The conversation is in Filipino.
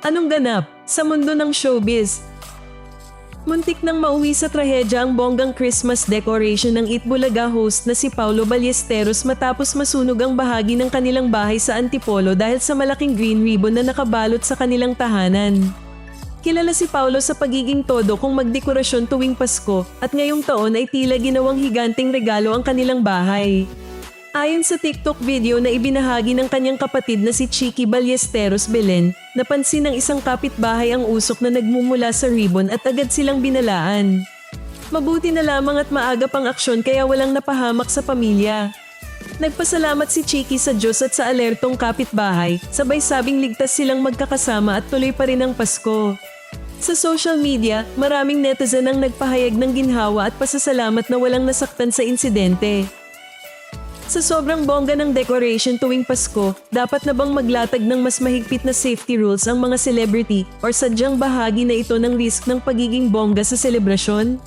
Anong ganap sa mundo ng showbiz? Muntik nang mauwi sa trahedya ang bonggang Christmas decoration ng Itbulaga host na si Paulo Ballesteros matapos masunog ang bahagi ng kanilang bahay sa Antipolo dahil sa malaking green ribbon na nakabalot sa kanilang tahanan. Kilala si Paulo sa pagiging todo kung magdekorasyon tuwing Pasko at ngayong taon ay tila ginawang higanting regalo ang kanilang bahay. Ayon sa TikTok video na ibinahagi ng kanyang kapatid na si Chicky Ballesteros Belen, napansin ng isang kapitbahay ang usok na nagmumula sa ribbon at agad silang binalaan. Mabuti na lamang at maaga pang aksyon kaya walang napahamak sa pamilya. Nagpasalamat si Chicky sa Diyos at sa alertong kapitbahay, sabay sabing ligtas silang magkakasama at tuloy pa rin ang Pasko. Sa social media, maraming netizen ang nagpahayag ng ginhawa at pasasalamat na walang nasaktan sa insidente. Sa sobrang bongga ng decoration tuwing Pasko, dapat na bang maglatag ng mas mahigpit na safety rules ang mga celebrity or sadyang bahagi na ito ng risk ng pagiging bongga sa selebrasyon?